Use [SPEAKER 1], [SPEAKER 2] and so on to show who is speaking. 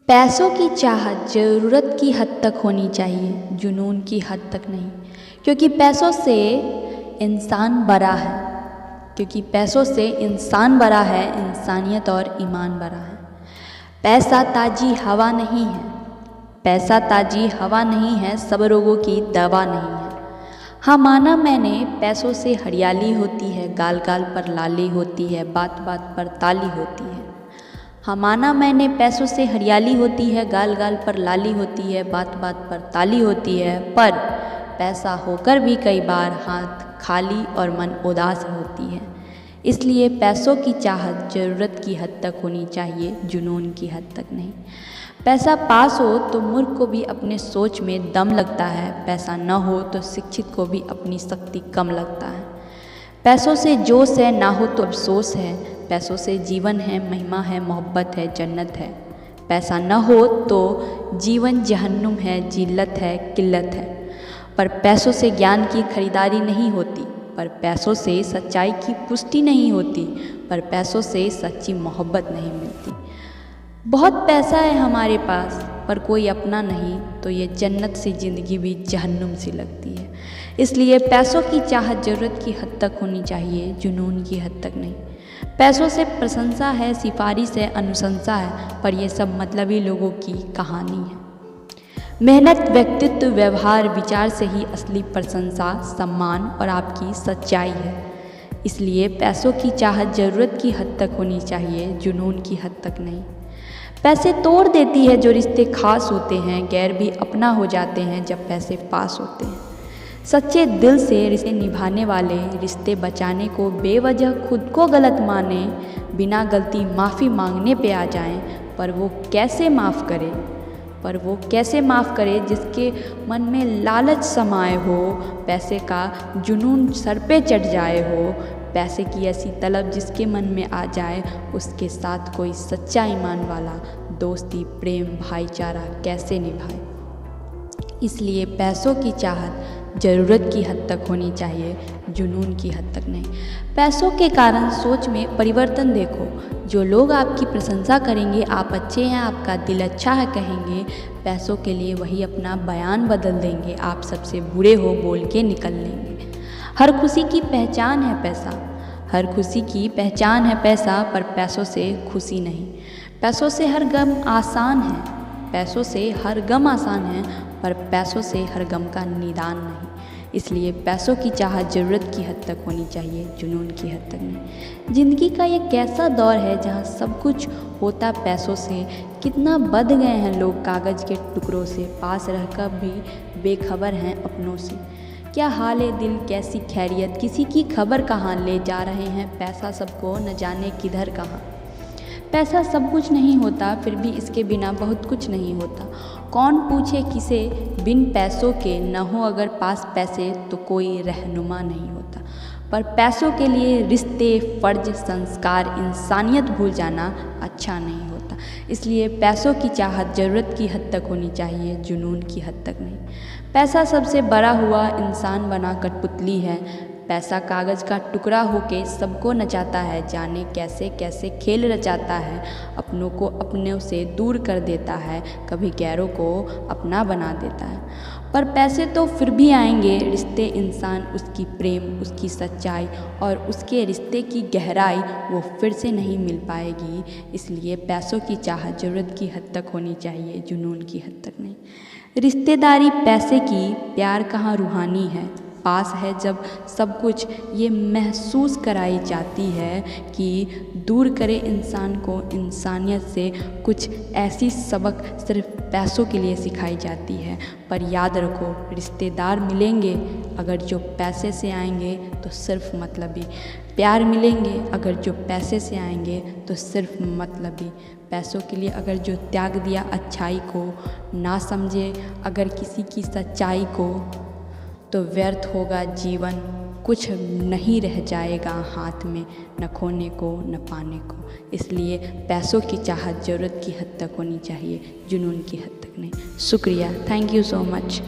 [SPEAKER 1] पैसों की चाहत ज़रूरत की हद तक होनी चाहिए, जुनून की हद तक नहीं। क्योंकि पैसों से इंसान बड़ा है क्योंकि पैसों से इंसान बड़ा है, इंसानियत और ईमान बड़ा है। पैसा ताजी हवा नहीं है, पैसा ताजी हवा नहीं है, सब रोगों की दवा नहीं है। हाँ माना मैंने, पैसों से हरियाली होती है, गाल गाल पर लाली होती है, बात बात पर ताली होती है। हाँ माना मैंने, पैसों से हरियाली होती है, गाल गाल पर लाली होती है, बात बात पर ताली होती है। पर पैसा होकर भी कई बार हाथ खाली और मन उदास होती है। इसलिए पैसों की चाहत ज़रूरत की हद तक होनी चाहिए, जुनून की हद तक नहीं। पैसा पास हो तो मूर्ख को भी अपने सोच में दम लगता है, पैसा न हो तो शिक्षित को भी अपनी शक्ति कम लगता है। पैसों से जोश है, ना हो तो अफसोस है, पैसों से जीवन है, महिमा है, मोहब्बत है, जन्नत है। पैसा न हो तो जीवन जहन्नुम है, जिल्लत है, किल्लत है। पर पैसों से ज्ञान की खरीदारी नहीं होती, पर पैसों से सच्चाई की पुष्टि नहीं होती, पर पैसों से सच्ची मोहब्बत नहीं मिलती। बहुत पैसा है हमारे पास पर कोई अपना नहीं, तो ये जन्नत सी ज़िंदगी भी जहन्नुम सी लगती है। इसलिए पैसों की चाहत ज़रूरत की हद तक होनी चाहिए, जुनून की हद तक नहीं। पैसों से प्रशंसा है, सिफारिश है, अनुशंसा है, पर ये सब मतलबी लोगों की कहानी है। मेहनत, व्यक्तित्व, व्यवहार, विचार से ही असली प्रशंसा, सम्मान और आपकी सच्चाई है। इसलिए पैसों की चाहत ज़रूरत की हद तक होनी चाहिए, जुनून की हद तक नहीं। पैसे तोड़ देती है जो रिश्ते खास होते हैं, गैर भी अपना हो जाते हैं जब पैसे पास होते हैं। सच्चे दिल से रिश्ते निभाने वाले रिश्ते बचाने को बेवजह खुद को गलत माने, बिना गलती माफ़ी मांगने पे आ जाएं, पर वो कैसे माफ़ करे जिसके मन में लालच समाए हो, पैसे का जुनून सर पे चढ़ जाए हो, पैसे की ऐसी तलब जिसके मन में आ जाए, उसके साथ कोई सच्चा ईमान वाला दोस्ती, प्रेम, भाईचारा कैसे निभाए। इसलिए पैसों की चाहत ज़रूरत की हद तक होनी चाहिए, जुनून की हद तक नहीं। पैसों के कारण सोच में परिवर्तन देखो, जो लोग आपकी प्रशंसा करेंगे, आप अच्छे हैं, आपका दिल अच्छा है कहेंगे, पैसों के लिए वही अपना बयान बदल देंगे, आप सबसे बुरे हो बोल के निकल लेंगे। हर खुशी की पहचान है पैसा, हर खुशी की पहचान है पैसा, पर पैसों से खुशी नहीं। पैसों से हर गम आसान है, पैसों से हर गम आसान है, पर पैसों से हर गम का निदान नहीं। इसलिए पैसों की चाहत ज़रूरत की हद तक होनी चाहिए, जुनून की हद तक नहीं। ज़िंदगी का ये कैसा दौर है जहाँ सब कुछ होता पैसों से। कितना बद गए हैं लोग कागज़ के टुकड़ों से, पास रहकर भी बेखबर हैं अपनों से। क्या हाल है दिल, कैसी खैरियत, किसी की खबर कहाँ, ले जा रहे हैं पैसा सबको न जाने किधर कहाँ। पैसा सब कुछ नहीं होता, फिर भी इसके बिना बहुत कुछ नहीं होता। कौन पूछे किसे, बिन पैसों के न हो अगर पास पैसे तो कोई रहनुमा नहीं होता। पर पैसों के लिए रिश्ते, फ़र्ज, संस्कार, इंसानियत भूल जाना अच्छा नहीं होता। इसलिए पैसों की चाहत ज़रूरत की हद तक होनी चाहिए, जुनून की हद तक नहीं। पैसा सबसे बड़ा हुआ इंसान बना कठपुतली है, पैसा कागज़ का टुकड़ा होके सबको नचाता है, जाने कैसे कैसे खेल रचाता है, अपनों को अपनों से दूर कर देता है, कभी गैरों को अपना बना देता है। पर पैसे तो फिर भी आएंगे, रिश्ते, इंसान, उसकी प्रेम, उसकी सच्चाई और उसके रिश्ते की गहराई वो फिर से नहीं मिल पाएगी। इसलिए पैसों की चाहत ज़रूरत की हद तक होनी चाहिए, जुनून की हद तक नहीं। रिश्तेदारी पैसे की, प्यार कहाँ रूहानी है, पास है जब सब कुछ ये महसूस कराई जाती है कि दूर करे इंसान को इंसानियत से। कुछ ऐसी सबक सिर्फ पैसों के लिए सिखाई जाती है। पर याद रखो, रिश्तेदार मिलेंगे अगर जो पैसे से आएंगे तो सिर्फ मतलबी, प्यार मिलेंगे अगर जो पैसे से आएंगे तो सिर्फ मतलबी। पैसों के लिए अगर जो त्याग दिया अच्छाई को, ना समझे अगर किसी की सच्चाई को, तो व्यर्थ होगा जीवन, कुछ नहीं रह जाएगा हाथ में, न खोने को न पाने को। इसलिए पैसों की चाहत ज़रूरत की हद तक होनी चाहिए, जुनून की हद तक नहीं। शुक्रिया, थैंक यू सो मच।